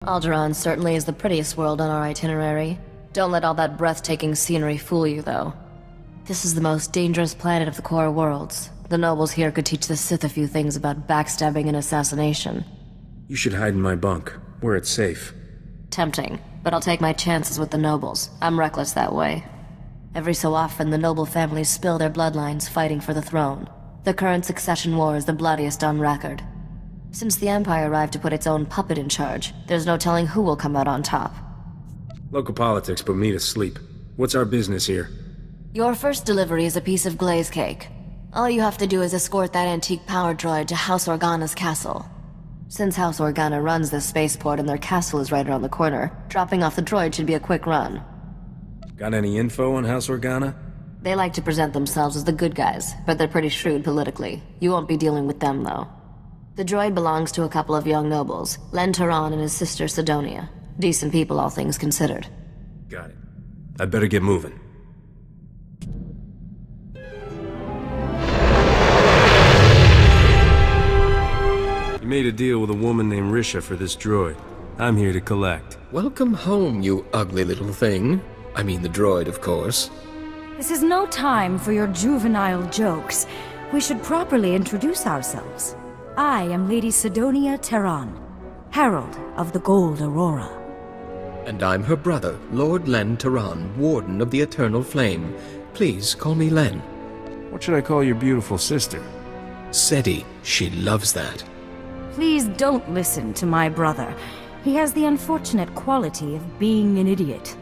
Alderaan certainly is the prettiest world on our itinerary. Don't let all that breathtaking scenery fool you, though. This is the most dangerous planet of the core worlds. The nobles here could teach the Sith a few things about backstabbing and assassination. You should hide in my bunk, where it's safe. Tempting, but I'll take my chances with the nobles. I'm reckless that way. Every so often, the noble families spill their bloodlines fighting for the throne. The current succession war is the bloodiest on record. Since the Empire arrived to put its own puppet in charge, there's no telling who will come out on top. Local politics put me to sleep. What's our business here? Your first delivery is a piece of glaze cake. All you have to do is escort that antique power droid to House Organa's castle. Since House Organa runs this spaceport and their castle is right around the corner, dropping off the droid should be a quick run. Got any info on House Organa? They like to present themselves as the good guys, but they're pretty shrewd politically. You won't be dealing with them, though. The droid belongs to a couple of young nobles, Alderaan and his sister Sidonia. Decent people, all things considered. Got it. I'd better get moving. You made a deal with a woman named Risha for this droid. I'm here to collect. Welcome home, you ugly little thing. I mean the droid, of course. This is no time for your juvenile jokes. We should properly introduce ourselves. I am Lady Sidonia Terran, Herald of the Gold Aurora. And I'm her brother, Lord Len Terran, Warden of the Eternal Flame. Please call me Len. What should I call your beautiful sister? Seti, she loves that. Please don't listen to my brother. He has the unfortunate quality of being an idiot.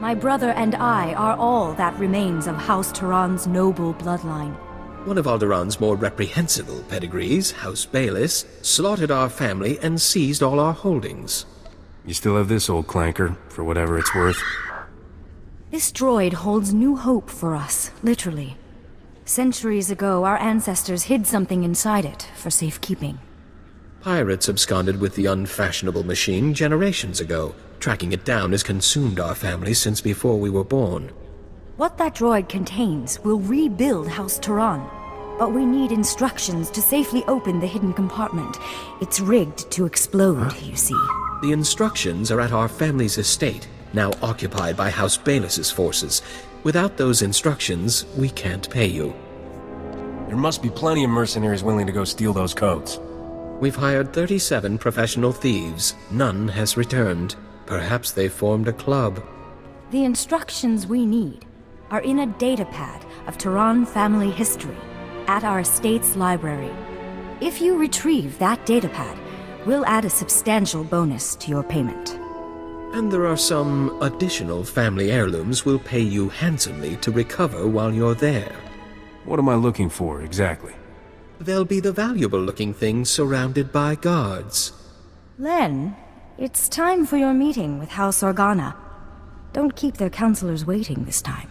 My brother and I are all that remains of House Terran's noble bloodline. One of Alderaan's more reprehensible pedigrees, House Bayless, slaughtered our family and seized all our holdings. You still have this old clanker, for whatever it's worth. This droid holds new hope for us, literally. Centuries ago, our ancestors hid something inside it for safekeeping. Pirates absconded with the unfashionable machine generations ago. Tracking it down has consumed our family since before we were born. What that droid contains will rebuild House Terran. But we need instructions to safely open the hidden compartment. It's rigged to explode, you see. The instructions are at our family's estate, now occupied by House Bayless's forces. Without those instructions, we can't pay you. There must be plenty of mercenaries willing to go steal those codes. We've hired 37 professional thieves. None has returned. Perhaps they formed a club. The instructions we need are in a datapad of Terran family history at our estate's library. If you retrieve that datapad, we'll add a substantial bonus to your payment. And there are some additional family heirlooms we'll pay you handsomely to recover while you're there. What am I looking for, exactly? They'll be the valuable-looking things surrounded by guards. Len, it's time for your meeting with House Organa. Don't keep their counselors waiting this time.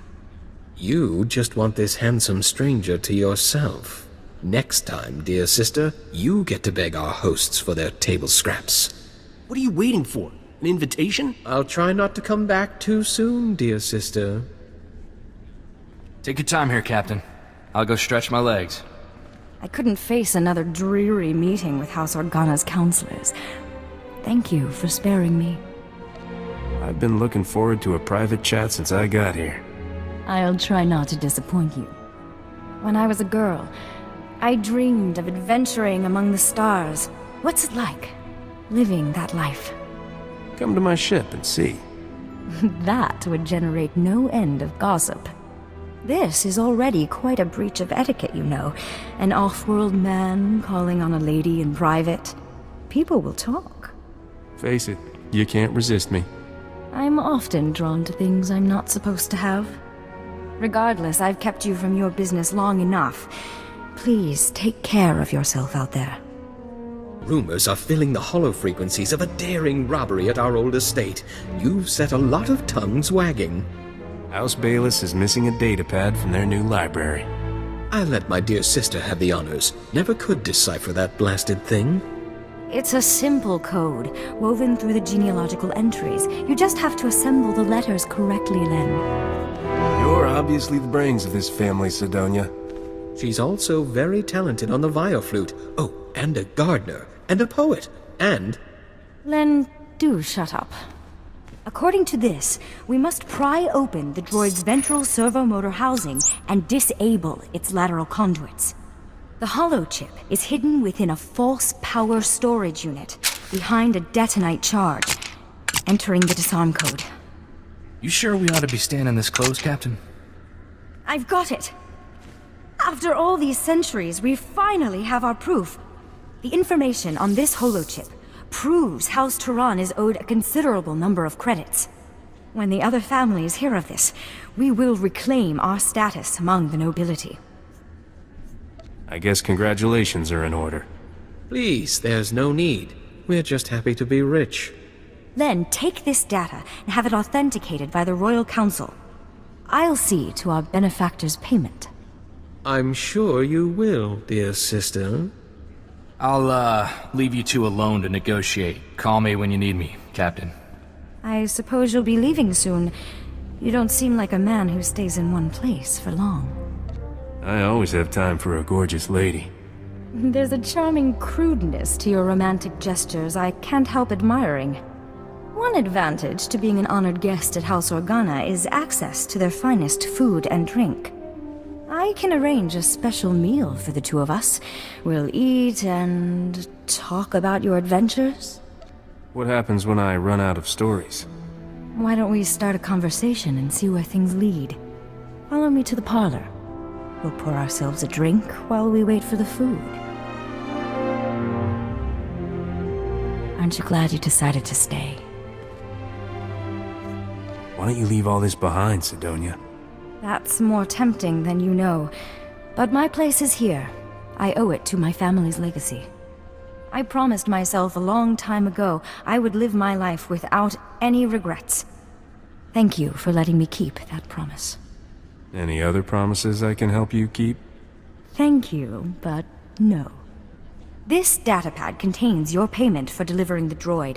You just want this handsome stranger to yourself. Next time, dear sister, you get to beg our hosts for their table scraps. What are you waiting for? An invitation? I'll try not to come back too soon, dear sister. Take your time here, Captain. I'll go stretch my legs. I couldn't face another dreary meeting with House Organa's counselors. Thank you for sparing me. I've been looking forward to a private chat since I got here. I'll try not to disappoint you. When I was a girl, I dreamed of adventuring among the stars. What's it like, living that life? Come to my ship and see. That would generate no end of gossip. This is already quite a breach of etiquette, you know. An off-world man calling on a lady in private. People will talk. Face it, you can't resist me. I'm often drawn to things I'm not supposed to have. Regardless, I've kept you from your business long enough. Please take care of yourself out there. Rumors are filling the hollow frequencies of a daring robbery at our old estate. You've set a lot of tongues wagging. House Bayless is missing a datapad from their new library. I'll let my dear sister have the honors. Never could decipher that blasted thing. It's a simple code, woven through the genealogical entries. You just have to assemble the letters correctly, Len. You're obviously the brains of this family, Sidonia. She's also very talented on the violflute. Oh, and a gardener, and a poet, and... Len, Do shut up. According to this, we must pry open the droid's ventral servomotor housing and disable its lateral conduits. The holochip is hidden within a false power storage unit behind a detonite charge, entering the disarm code. You sure we ought to be standing this close, Captain? I've got it! After all these centuries, we finally have our proof. The information on this holochip proves House Turan is owed a considerable number of credits. When the other families hear of this, we will reclaim our status among the nobility. I guess congratulations are in order. Please, there's no need. We're just happy to be rich. Then take this data and have it authenticated by the Royal Council. I'll see to our benefactor's payment. I'm sure you will, dear sister. I'll, leave you two alone to negotiate. Call me when you need me, Captain. I suppose you'll be leaving soon. You don't seem like a man who stays in one place for long. I always have time for a gorgeous lady. There's a charming crudeness to your romantic gestures I can't help admiring. One advantage to being an honored guest at House Organa is access to their finest food and drink. I can arrange a special meal for the two of us. We'll eat and talk about your adventures. What happens when I run out of stories? Why don't we start a conversation and see where things lead? Follow me to the parlor. We'll pour ourselves a drink while we wait for the food. Aren't you glad you decided to stay? Why don't you leave all this behind, Sidonia? That's more tempting than you know. But my place is here. I owe it to my family's legacy. I promised myself a long time ago I would live my life without any regrets. Thank you for letting me keep that promise. Any other promises I can help you keep? Thank you, but no. This datapad contains your payment for delivering the droid.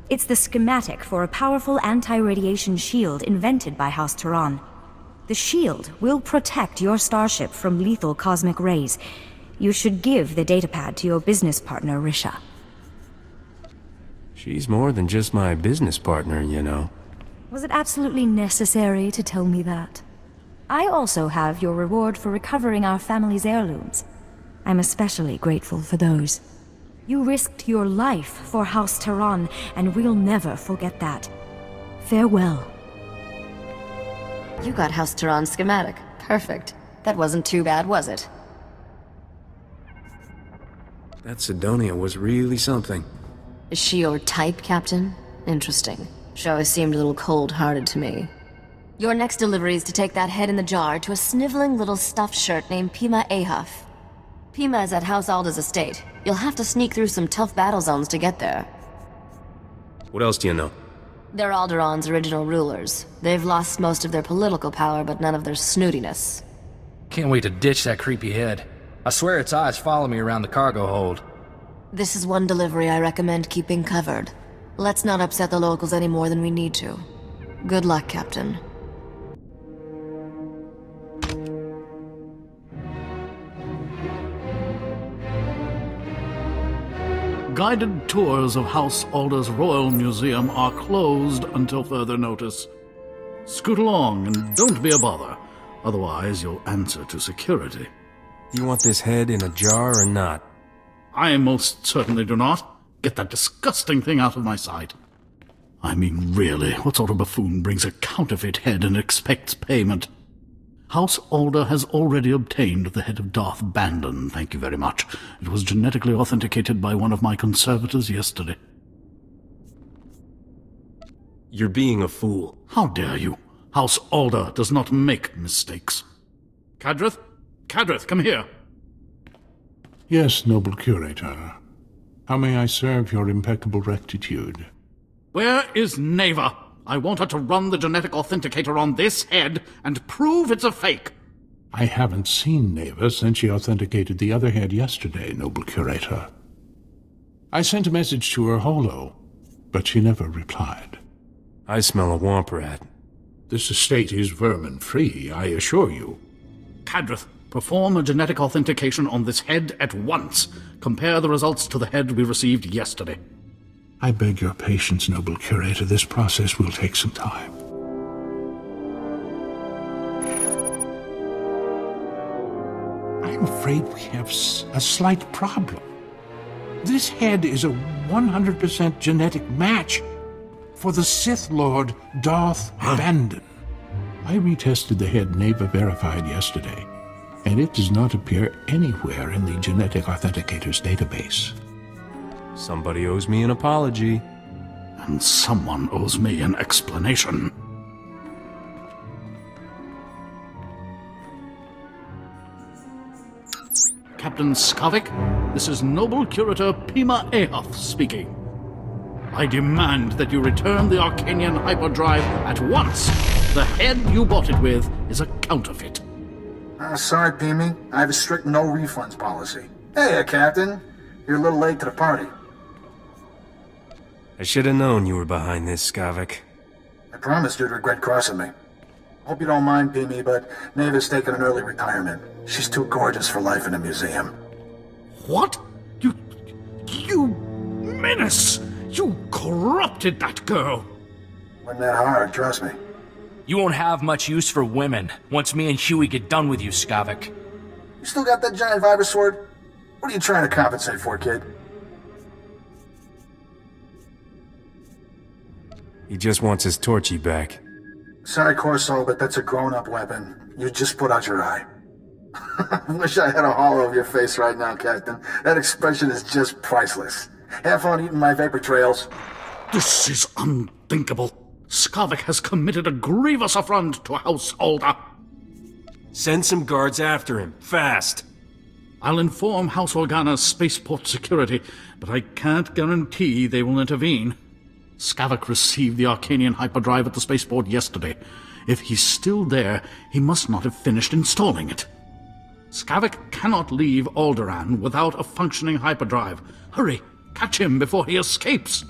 It's the schematic for a powerful anti-radiation shield invented by House Turan. The shield will protect your starship from lethal cosmic rays. You should give the datapad to your business partner, Risha. She's more than just my business partner, you know. Was it absolutely necessary to tell me that? I also have your reward for recovering our family's heirlooms. I'm especially grateful for those. You risked your life for House Turan, and we'll never forget that. Farewell. You got House Turan's schematic. Perfect. That wasn't too bad, was it? That Sidonia was really something. Is she your type, Captain? Interesting. She always seemed a little cold-hearted to me. Your next delivery is to take that head in the jar to a sniveling little stuffed shirt named Pima Ahaf. Pima is at House Alda's estate. You'll have to sneak through some tough battle zones to get there. What else do you know? They're Alderaan's original rulers. They've lost most of their political power, but none of their snootiness. Can't wait to ditch that creepy head. I swear its eyes follow me around the cargo hold. This is one delivery I recommend keeping covered. Let's not upset the locals any more than we need to. Good luck, Captain. Guided tours of House Alder's Royal Museum are closed until further notice. Scoot along and don't be a bother, otherwise you'll answer to security. You want this head in a jar or not? I most certainly do not. Get that disgusting thing out of my sight. I mean, really, what sort of buffoon brings a counterfeit head and expects payment? House Alder has already obtained the head of Darth Bandon, thank you very much. It was genetically authenticated by one of my conservators yesterday. You're being a fool. How dare you? House Alder does not make mistakes. Cadrith? Cadrith, come here. Yes, noble curator. How may I serve your impeccable rectitude? Where is Neva? I want her to run the genetic authenticator on this head and prove it's a fake. I haven't seen Neva since she authenticated the other head yesterday, noble curator. I sent a message to her holo, but she never replied. I smell a womp rat. This estate is vermin-free, I assure you. Cadrith, perform a genetic authentication on this head at once. Compare the results to the head we received yesterday. I beg your patience, noble curator. This process will take some time. I'm afraid we have a slight problem. This head is a 100% genetic match for the Sith Lord Darth Bandon. I retested the head Neva verified yesterday, and it does not appear anywhere in the Genetic Authenticator's database. Somebody owes me an apology. And someone owes me an explanation. Captain Skavik, this is Noble Curator Pima Ahoth speaking. I demand that you return the Arcanian hyperdrive at once. The head you bought it with is a counterfeit. Sorry, Pimi. I have a strict no refunds policy. Hey, Captain. You're a little late to the party. I should have known you were behind this, Skavik. I promised you'd regret crossing me. Hope you don't mind, Pimi, but Neva's taking an early retirement. She's too gorgeous for life in a museum. What? You menace! You corrupted that girl! Wasn't that hard, trust me. You won't have much use for women once me and Huey get done with you, Skavik. You still got that giant viper sword? What are you trying to compensate for, kid? He just wants his Torchy back. Sorry, Corso, but that's a grown-up weapon. You just put out your eye. I wish I had a hollow of your face right now, Captain. That expression is just priceless. Have fun eating my vapor trails. This is unthinkable. Skavik has committed a grievous affront to House Alder. Send some guards after him, fast. I'll inform House Organa's spaceport security, but I can't guarantee they will intervene. Skavik received the Arcanian hyperdrive at the spaceport yesterday. If he's still there, he must not have finished installing it. Skavik cannot leave Alderaan without a functioning hyperdrive. Hurry, catch him before he escapes.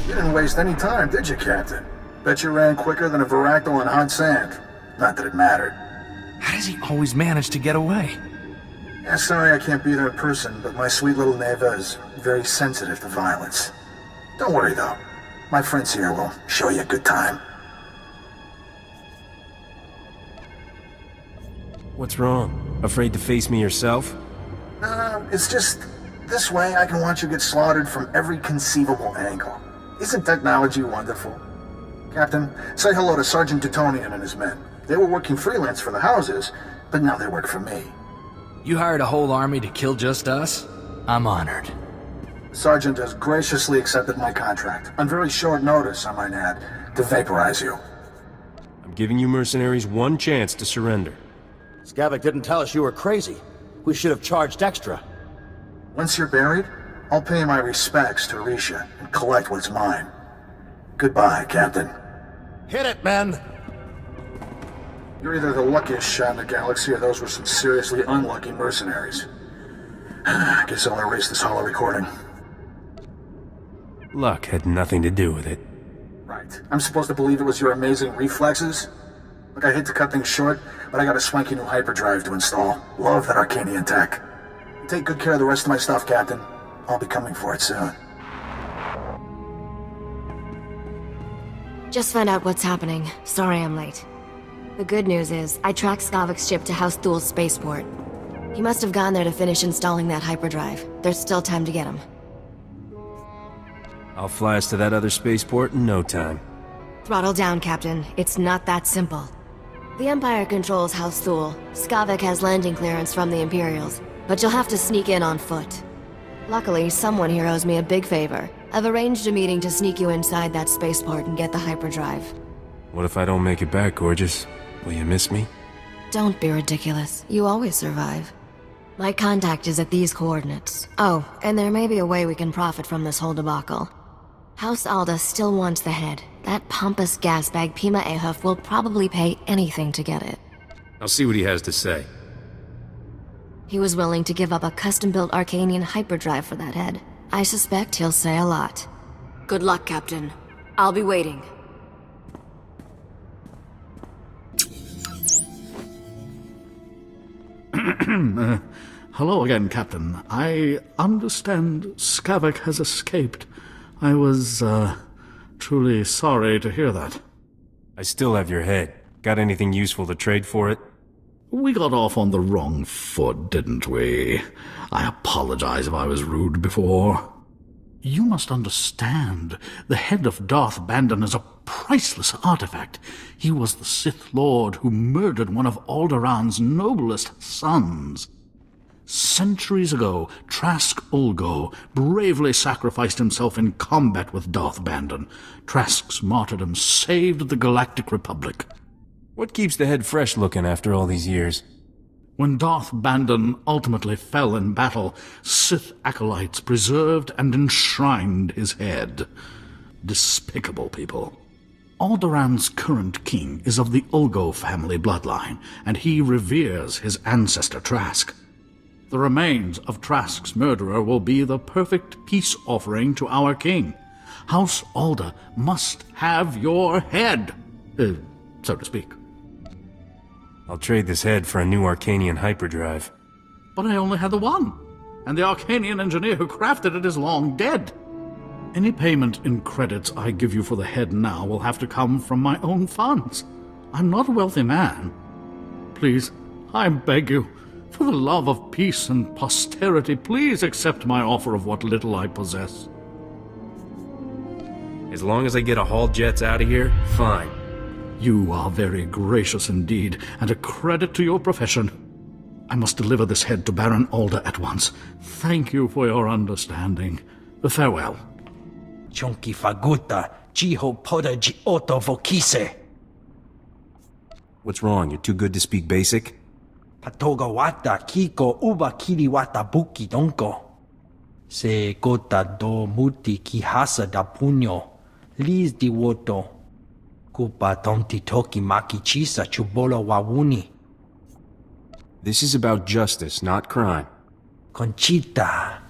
You didn't waste any time, did you, Captain? Bet you ran quicker than a Varactyl on hot sand. Not that it mattered. How does he always manage to get away? Yeah, sorry I can't be there in person, but my sweet little Neva is very sensitive to violence. Don't worry, though. My friends here will show you a good time. What's wrong? Afraid to face me yourself? It's just... this way I can watch you get slaughtered from every conceivable angle. Isn't technology wonderful? Captain, say hello to Sergeant Teutonian and his men. They were working freelance for the houses, but now they work for me. You hired a whole army to kill just us? I'm honored. The Sergeant has graciously accepted my contract, on very short notice, I might add, to vaporize you. I'm giving you mercenaries one chance to surrender. Skavik didn't tell us you were crazy. We should have charged extra. Once you're buried, I'll pay my respects to Risha and collect what's mine. Goodbye, Captain. Hit it, men! You're either the luckiest shot in the galaxy or those were some seriously unlucky mercenaries. I guess I'll erase this hollow recording. Luck had nothing to do with it. Right. I'm supposed to believe it was your amazing reflexes? Look, I hate to cut things short, but I got a swanky new hyperdrive to install. Love that Arcanian tech. Take good care of the rest of my stuff, Captain. I'll be coming for it soon. Just found out what's happening. Sorry I'm late. The good news is, I tracked Skavik's ship to House Thul's spaceport. He must have gone there to finish installing that hyperdrive. There's still time to get him. I'll fly us to that other spaceport in no time. Throttle down, Captain. It's not that simple. The Empire controls House Thul. Skavik has landing clearance from the Imperials, but you'll have to sneak in on foot. Luckily, someone here owes me a big favor. I've arranged a meeting to sneak you inside that spaceport and get the hyperdrive. What if I don't make it back, gorgeous? Will you miss me? Don't be ridiculous. You always survive. My contact is at these coordinates. Oh, and there may be a way we can profit from this whole debacle. House Alda still wants the head. That pompous gasbag Pima Ahuf will probably pay anything to get it. I'll see what he has to say. He was willing to give up a custom-built Arcanian hyperdrive for that head. I suspect he'll say a lot. Good luck, Captain. I'll be waiting. Hello again, Captain. I understand Skavak has escaped. I was, truly sorry to hear that. I still have your head. Got anything useful to trade for it? We got off on the wrong foot, didn't we? I apologize if I was rude before. You must understand, the head of Darth Bandon is a priceless artifact. He was the Sith Lord who murdered one of Alderaan's noblest sons. Centuries ago, Trask Ulgo bravely sacrificed himself in combat with Darth Bandon. Trask's martyrdom saved the Galactic Republic. What keeps the head fresh looking after all these years? When Darth Bandon ultimately fell in battle, Sith acolytes preserved and enshrined his head. Despicable people. Alderaan's current king is of the Ulgo family bloodline, and he reveres his ancestor Trask. The remains of Trask's murderer will be the perfect peace offering to our king. House Alda must have your head, so to speak. I'll trade this head for a new Arcanian hyperdrive. But I only had the one, and the Arcanian engineer who crafted it is long dead. Any payment in credits I give you for the head now will have to come from my own funds. I'm not a wealthy man. Please, I beg you, for the love of peace and posterity, please accept my offer of what little I possess. As long as I get a haul jets out of here, fine. You are very gracious indeed, and a credit to your profession. I must deliver this head to Baron Alda at once. Thank you for your understanding. Farewell. Chonki faguta, jiho poda ji oto vokise. What's wrong? You're too good to speak basic? Patoga wata kiko uba kiri wata buki donko. Se gota do muti kihasa da puño, lis di woto. Kupa tonti toki maki chisa chubolo wawuni. This is about justice, not crime. Conchita.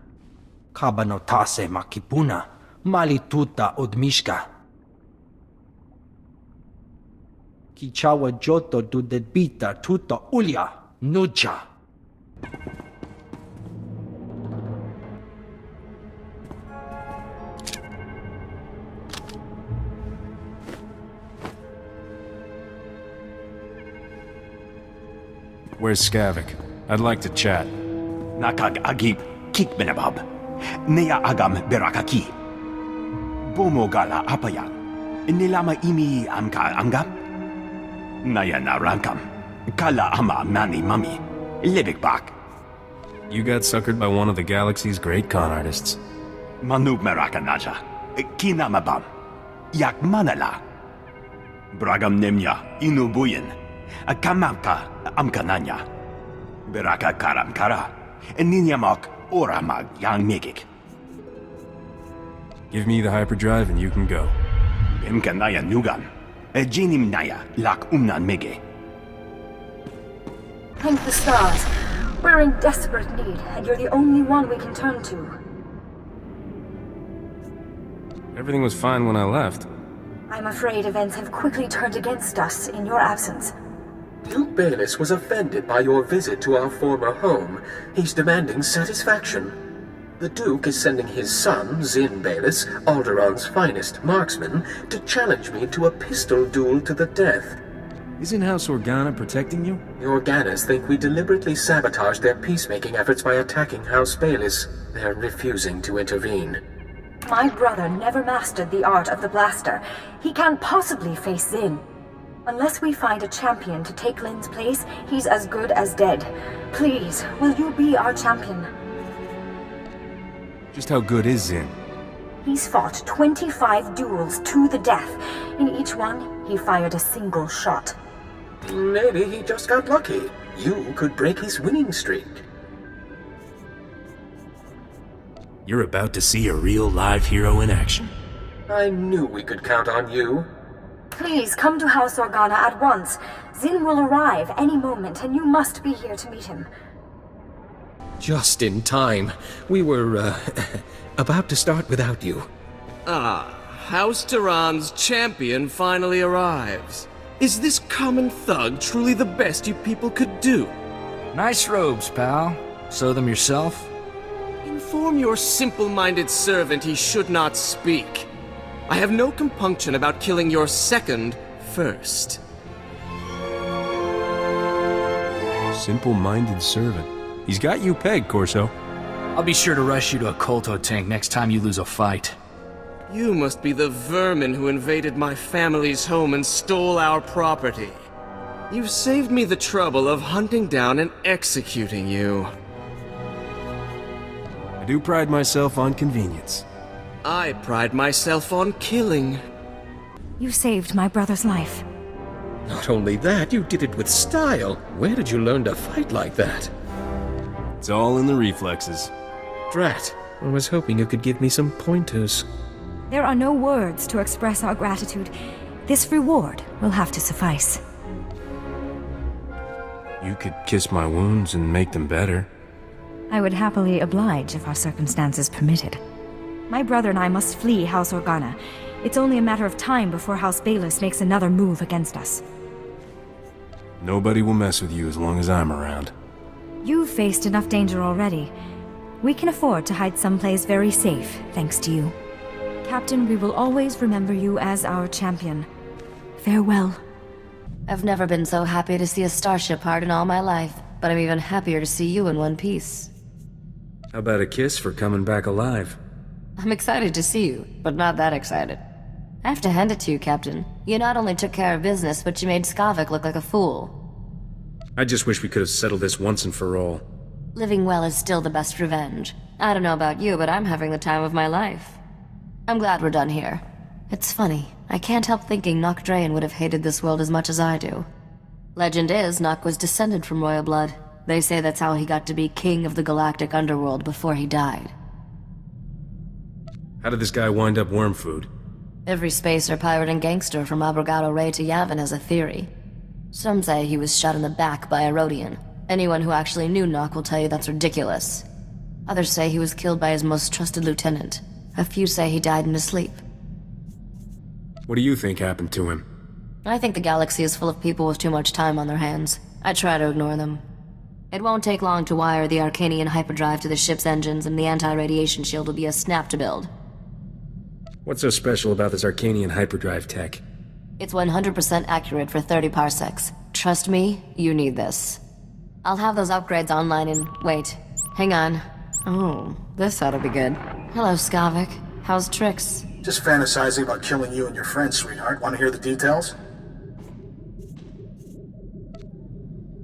Kabanotase makipuna, malituta odmishka. Kichawa joto du debita tuta ulia, nuja. Where's Skavak? I'd like to chat. Nakag agib kikbenabab. Nea agam berakaki. Bomo gala apaya. Nilama imi amka amgam. Naya narankam. Kala ama mani mami. Libikbak. You got suckered by one of the galaxy's great con artists. Manub merakanaja. Kinamabam. Yak manala. Bragam nemya inubuyin. Akamamka amkananya. Beraka karamkara. Ninyamak oramag yang megik. Give me the hyperdrive and you can go. Bimkanaya nugan. Jinim naya lak umnan mege. Thank the stars. We're in desperate need, and you're the only one we can turn to. Everything was fine when I left. I'm afraid events have quickly turned against us in your absence. Duke Bayless was offended by your visit to our former home. He's demanding satisfaction. The Duke is sending his son, Zin Bayless, Alderaan's finest marksman, to challenge me to a pistol duel to the death. Isn't House Organa protecting you? The Organas think we deliberately sabotaged their peacemaking efforts by attacking House Bayless. They're refusing to intervene. My brother never mastered the art of the blaster. He can't possibly face Zin. Unless we find a champion to take Lin's place, he's as good as dead. Please, will you be our champion? Just how good is Zin? He's fought 25 duels to the death. In each one, he fired a single shot. Maybe he just got lucky. You could break his winning streak. You're about to see a real live hero in action. I knew we could count on you. Please come to House Organa at once. Zin will arrive any moment, and you must be here to meet him. Just in time. We were, about to start without you. Ah, House Tehran's champion finally arrives. Is this common thug truly the best you people could do? Nice robes, pal. Sew them yourself? Inform your simple-minded servant he should not speak. I have no compunction about killing your second first. Simple-minded servant. He's got you pegged, Corso. I'll be sure to rush you to a Kolto tank next time you lose a fight. You must be the vermin who invaded my family's home and stole our property. You've saved me the trouble of hunting down and executing you. I do pride myself on convenience. I pride myself on killing. You saved my brother's life. Not only that, you did it with style. Where did you learn to fight like that? It's all in the reflexes. Drat, I was hoping you could give me some pointers. There are no words to express our gratitude. This reward will have to suffice. You could kiss my wounds and make them better. I would happily oblige if our circumstances permitted. My brother and I must flee House Organa. It's only a matter of time before House Bayless makes another move against us. Nobody will mess with you as long as I'm around. You've faced enough danger already. We can afford to hide someplace very safe, thanks to you. Captain, we will always remember you as our champion. Farewell. I've never been so happy to see a starship heart in all my life, but I'm even happier to see you in one piece. How about a kiss for coming back alive? I'm excited to see you, but not that excited. I have to hand it to you, Captain. You not only took care of business, but you made Skavik look like a fool. I just wish we could have settled this once and for all. Living well is still the best revenge. I don't know about you, but I'm having the time of my life. I'm glad we're done here. It's funny, I can't help thinking Nock Draen would have hated this world as much as I do. Legend is, Nock was descended from royal blood. They say that's how he got to be king of the galactic underworld before he died. How did this guy wind up worm food? Every spacer, pirate, and gangster from Abrogado Ray to Yavin has a theory. Some say he was shot in the back by a Rhodian. Anyone who actually knew Nock will tell you that's ridiculous. Others say he was killed by his most trusted lieutenant. A few say he died in his sleep. What do you think happened to him? I think the galaxy is full of people with too much time on their hands. I try to ignore them. It won't take long to wire the Arcanian hyperdrive to the ship's engines, and the anti-radiation shield will be a snap to build. What's so special about this Arcanian hyperdrive tech? It's 100% accurate for 30 parsecs. Trust me, you need this. I'll have those upgrades online in... wait. Hang on. Oh, this ought to be good. Hello, Skavik. How's Trix? Just fantasizing about killing you and your friends, sweetheart. Want to hear the details?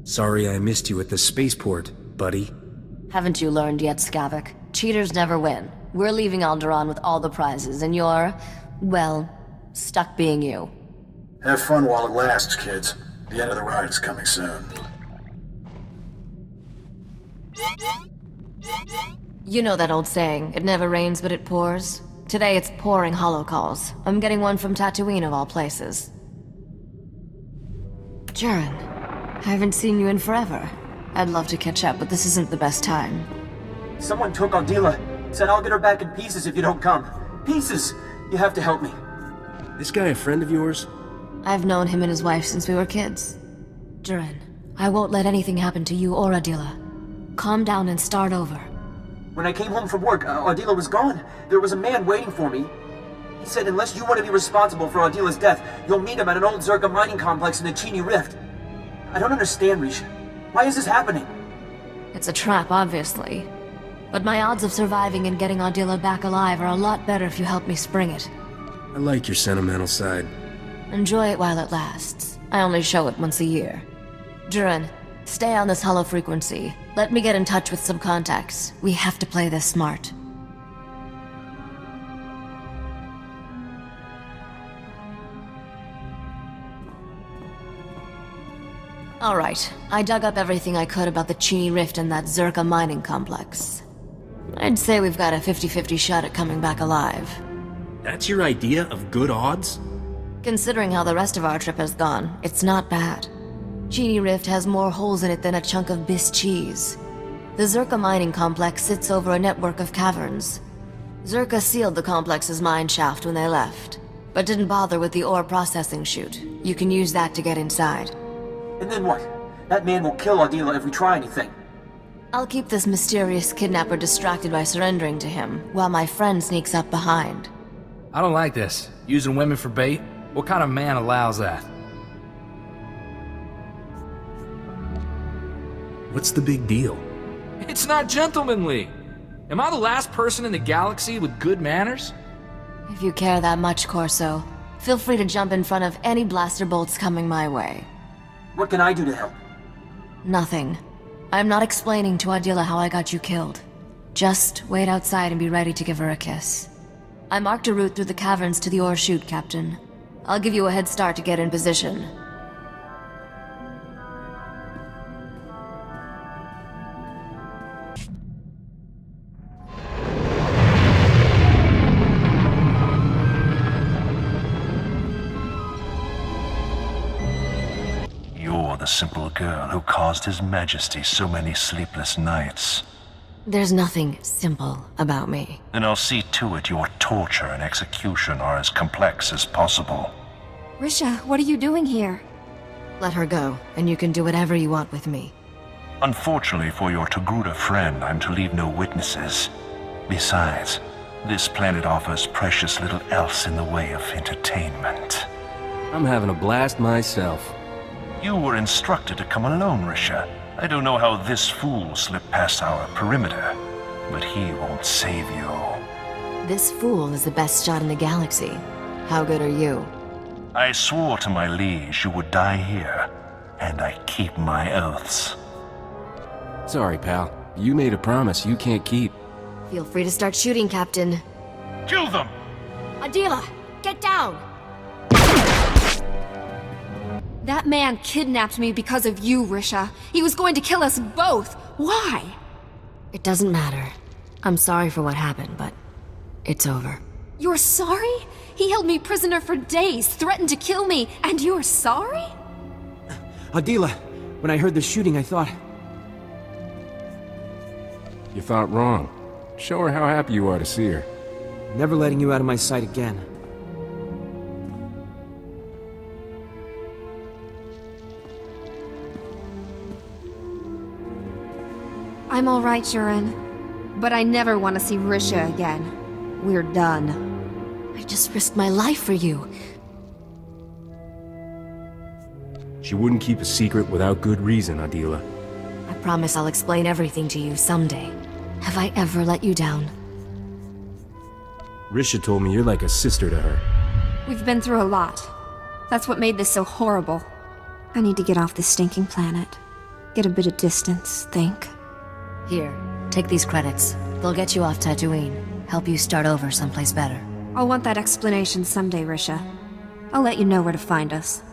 Sorry I missed you at the spaceport, buddy. Haven't you learned yet, Skavik? Cheaters never win. We're leaving Alderaan with all the prizes, and you're... well, stuck being you. Have fun while it lasts, kids. The end of the ride is coming soon. You know that old saying, it never rains but it pours? Today it's pouring holocalls. I'm getting one from Tatooine of all places. Jaren, I haven't seen you in forever. I'd love to catch up, but this isn't the best time. Someone took Ardila. Said I'll get her back in pieces if you don't come. Pieces! You have to help me. This guy a friend of yours? I've known him and his wife since we were kids. Jaren, I won't let anything happen to you or Adila. Calm down and start over. When I came home from work, Ardila was gone. There was a man waiting for me. He said unless you want to be responsible for Ardila's death, you'll meet him at an old Zerka mining complex in the Chini Rift. I don't understand, Risha. Why is this happening? It's a trap, obviously. But my odds of surviving and getting Ardila back alive are a lot better if you help me spring it. I like your sentimental side. Enjoy it while it lasts. I only show it once a year. Jaren, stay on this hollow frequency. Let me get in touch with some contacts. We have to play this smart. Alright, I dug up everything I could about the Chini Rift and that Zerka mining complex. I'd say we've got a 50-50 shot at coming back alive. That's your idea of good odds? Considering how the rest of our trip has gone, it's not bad. Chini Rift has more holes in it than a chunk of Biss cheese. The Zerka mining complex sits over a network of caverns. Zerka sealed the complex's mine shaft when they left, but didn't bother with the ore processing chute. You can use that to get inside. And then what? That man will kill Adila if we try anything. I'll keep this mysterious kidnapper distracted by surrendering to him, while my friend sneaks up behind. I don't like this. Using women for bait? What kind of man allows that? What's the big deal? It's not gentlemanly. Am I the last person in the galaxy with good manners? If you care that much, Corso, feel free to jump in front of any blaster bolts coming my way. What can I do to help? Nothing. I'm not explaining to Adila how I got you killed. Just wait outside and be ready to give her a kiss. I marked a route through the caverns to the ore chute, Captain. I'll give you a head start to get in position. You're the simple girl who caused His Majesty so many sleepless nights. There's nothing simple about me. Then I'll see to it your torture and execution are as complex as possible. Risha, what are you doing here? Let her go, and you can do whatever you want with me. Unfortunately for your Togruta friend, I'm to leave no witnesses. Besides, this planet offers precious little else in the way of entertainment. I'm having a blast myself. You were instructed to come alone, Risha. I don't know how this fool slipped past our perimeter, but he won't save you. This fool is the best shot in the galaxy. How good are you? I swore to my liege you would die here, and I keep my oaths. Sorry, pal. You made a promise you can't keep. Feel free to start shooting, Captain. Kill them! Adila, get down! That man kidnapped me because of you, Risha. He was going to kill us both. Why? It doesn't matter. I'm sorry for what happened, but it's over. You're sorry? He held me prisoner for days, threatened to kill me, and you're sorry? Adila, when I heard the shooting, I thought... You thought wrong. Show her how happy you are to see her. Never letting you out of my sight again. I'm all right, Jurin. But I never want to see Risha again. We're done. I just risked my life for you. She wouldn't keep a secret without good reason, Adila. I promise I'll explain everything to you someday. Have I ever let you down? Risha told me you're like a sister to her. We've been through a lot. That's what made this so horrible. I need to get off this stinking planet. Get a bit of distance, think. Here, take these credits. They'll get you off Tatooine. Help you start over someplace better. I'll want that explanation someday, Risha. I'll let you know where to find us.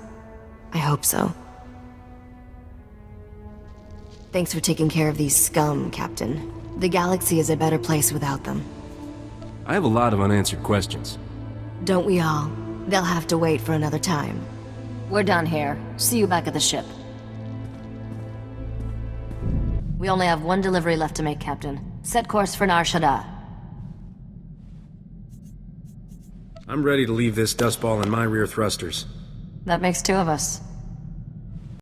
I hope so. Thanks for taking care of these scum, Captain. The galaxy is a better place without them. I have a lot of unanswered questions. Don't we all? They'll have to wait for another time. We're done here. See you back at the ship. We only have one delivery left to make, Captain. Set course for Nar Shaddaa. I'm ready to leave this dustball in my rear thrusters. That makes two of us.